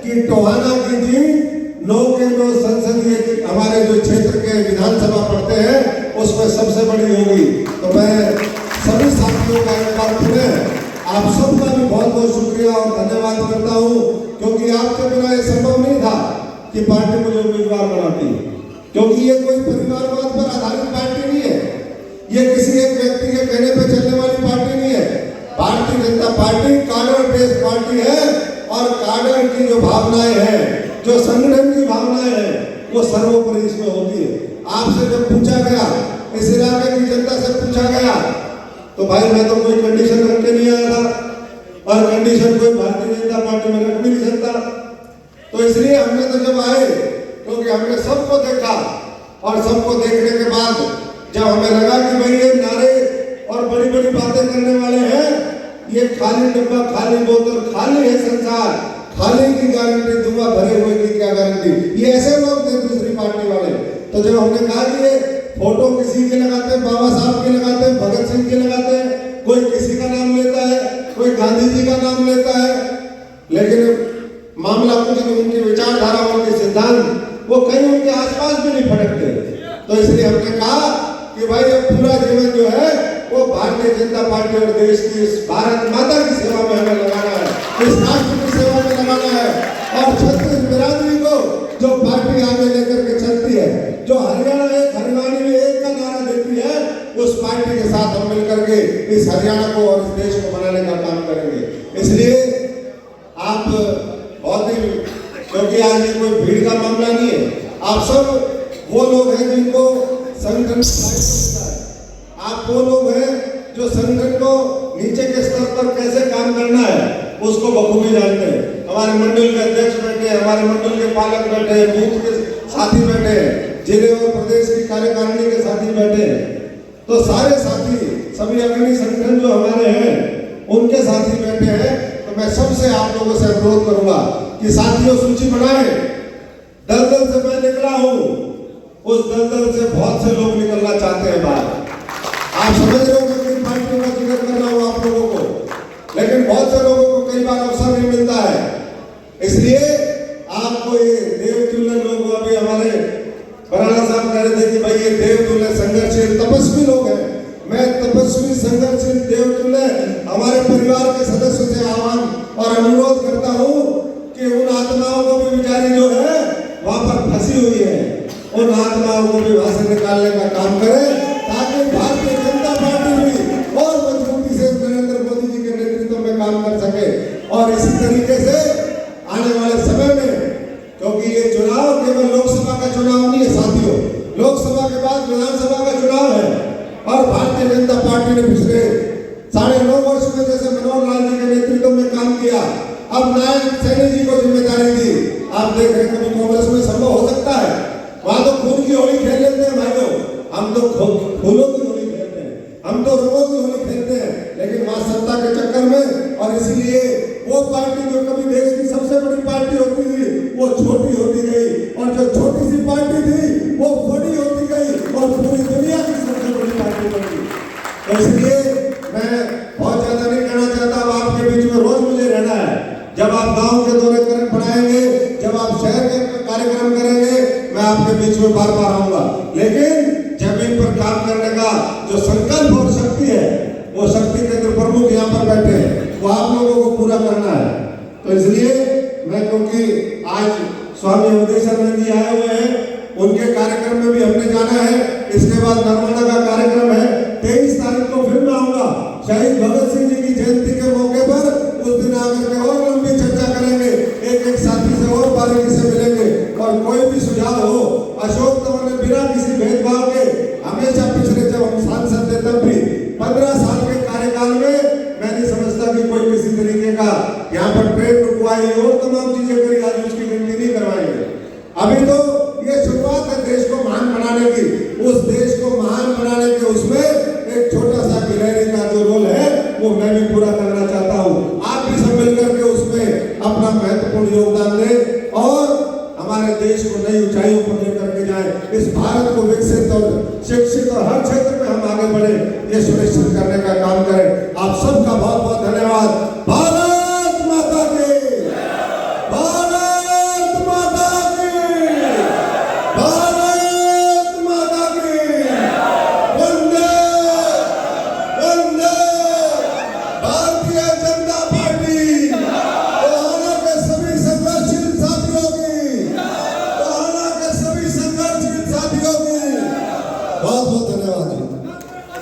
कि टोहाना की जीत 9 के 9 संसदीय हमारे जो क्षेत्र के विधानसभा पड़ते हैं उसमें सबसे बड़ी होगी। तो मैं सभी साथियों का एक बार फिर आप सबका भी बहुत बहुत शुक्रिया और धन्यवाद करता हूं, क्योंकि आपके बिना ये संभव नहीं था कि पार्टी मुझे उम्मीदवार बनाती, क्योंकि ये कोई परिवारवाद पर आधारित पार्टी नहीं है, ये किसी एक व्यक्ति के कहने पर चलने वाली पार्टी नहीं है। Bharatiya Janata party cadre based party है और काडर की जो भावनाएं हैं, जो संगठन की भावनाएं हैं, वो सर्वोपरि इसमें होती है। आपसे जब पूछा गया, इस इलाके की जनता से पूछा गया, तो भाई मैं तो कोई कंडीशन रख के नहीं आया था और कंडीशन कोई भारतीय जनता पार्टी में रख भी नहीं सकता। तो इसलिए हमने तो जब आए, क्योंकि हमने सबको देखा और सबको देखने के बाद जब हमें लगा कि भाई ये नारे और बड़ी बड़ी बातें करने वाले हैं, ये खाली डब्बा, खाली बोतल, खाली है संसार, खाली की गारंटी दूंगा, भरे हुए की क्या गारंटी, ये ऐसे लोग थे दूसरी पार्टी वाले। तो जब हमने कहा कि ये फोटो किसी के लगाते हैं, बाबा साहब के लगाते हैं, भगत सिंह के लगाते हैं, कोई किसी का नाम लेता है, कोई गांधी जी का नाम लेता है, लेकिन मामला कुछ नहीं, उनकी विचारधारा, उनके सिद्धांत वो कहीं उनके आसपास भी नहीं फटकते। तो इसलिए हमने कहा कि भाई अब पूरा जीवन जो है वो भारतीय जनता पार्टी और देश की, इस भारत माता की सेवा में हमें लगाना है, इस राष्ट्र की सेवा में लगाना है। और छत्तीस बिरादरी को जो पार्टी आगे लेकर के चलती है, जो हरियाणा एक, हरियाणा में एक का नारा देती है, उस पार्टी के साथ हम मिलकर के इस हरियाणा को और इस देश को बनाने का काम करेंगे। इसलिए आप बहुत ही, क्योंकि आज ये कोई भीड़ का मामला नहीं है, आप सब वो लोग हैं जिनको संगठन होता है, आप वो लोग हैं जो संगठन को नीचे के स्तर पर कैसे काम करना है उसको बखूबी जानते हैं। हमारे मंडल के अध्यक्ष बैठे हैं, हमारे मंडल के पालक बैठे हैं, बूथ के साथी बैठे हैं, जिले और प्रदेश की कार्यकारिणी के साथी बैठे हैं। तो सारे साथी, सभी अग्रणी संगठन जो हमारे हैं उनके साथी बैठे हैं। तो मैं सबसे आप लोगों से अनुरोध करूंगा कि साथियों सूची बनाएं। दलदल से मैं निकला हूं, उस दलदल से बहुत से लोग निकलना चाहते हैं बाहर। आप समझ रहे हो कि किन पार्टियों का जिक्र कर रहा हूं आप लोगों को, लेकिन बहुत से लोगों को कई बार अवसर नहीं मिलता है। इसलिए आपको ये देवतुल्य लोग, अभी हमारे बराला साहब कह रहे थे कि भाई ये देवतुल्य संघर्षशील तपस्वी लोग हैं। मैं तपस्वी संघर्षशील देवतुल्य हमारे परिवार के सदस्यों से आह्वान और अनुरोध करता हूं कि उन आत्माओं को भी बेचारी जो है वहां पर फंसी हुई है, उन आत्माओं को भी वहां से निकालने का काम करें, ताकि भारतीय जनता पार्टी भी और मजबूती से नरेंद्र मोदी जी के नेतृत्व में काम कर सके। और इसी तरीके से आने वाले समय में, क्योंकि ये चुनाव केवल लोकसभा का चुनाव नहीं है साथियों, लोकसभा के बाद विधानसभा का चुनाव है। और भारतीय जनता पार्टी ने पिछले 9.5 वर्ष में जैसे मनोहर लाल जी के नेतृत्व में काम किया, अब नारायण सैनी जी को जिम्मेदारी दी। आप देख रहे हैं कभी कांग्रेस में संभव हो सकता है, वहां तो खून की होली खेल लेते हैं भाइयों, हम तो फूलों की होली खेलते हैं, हम तो रंगों की होली खेलते हैं, लेकिन वहां सत्ता के चक्कर में। और इसीलिए वो पार्टी जो कभी देश की सबसे बड़ी पार्टी होती थी वो छोटी होती गई, और जो छोटी सी पार्टी थी वो बड़ी होती गई और पूरी दुनिया की सबसे बड़ी पार्टी बन गई। तो इसलिए मैं बहुत ज्यादा नहीं कहना चाहता, अब आपके बीच में रोज मुझे रहना है। जब आप गांव के दौरे बढ़ाएंगे, जब आप शहर के कार्यक्रम करेंगे, मैं आपके बीच में बार बार आऊंगा, लेकिन जमीन पर काम करने का जो संकल्प और शक्ति है, वो शक्ति केंद्र प्रमुख यहाँ पर बैठे हैं, वो आप लोगों को पूरा करना है। तो इसलिए मैं, क्योंकि आज स्वामी अवधेशानंद जी आए हुए हैं, उनके कार्यक्रम में भी हमने जाना है। इसके बाद नर्मदा का कार्यक्रम है, 23 तारीख को फिर मैं आऊंगा शहीद भगत सिंह जी की जयंती के मौके पर। उस दिन आकर के और लंबी चर्चा करेंगे, एक एक साथी से और बारीकी से मिलेंगे, और कोई भी सुझाव हो। अशोक तंवर ने बिना किसी भेदभाव के हमेशा पिछले, जब हम सांसद थे तब भी 15 साल के कार्यकाल में मैं नहीं समझता कि कोई किसी तरीके का यहाँ पर ट्रेन रुकवाई और तमाम चीजें करी, आज उसकी गिनती नहीं करवाएंगे। अभी तो ये शुरुआत है देश को महान बनाने की। उस देश को महान बनाने के उसमें एक छोटा सा गिलहरी का जो रोल है वो मैं भी पूरा करना चाहता हूँ। आप भी सब मिलकर के उसमें अपना महत्वपूर्ण योगदान दें और हमारे देश को नई ऊंचाइयों पर लेकर के जाए, इस भारत को विकसित और शिक्षित और हर क्षेत्र में हम आगे बढ़े, ये सुनिश्चित करने का काम करें। आप सबका बहुत बहुत धन्यवाद।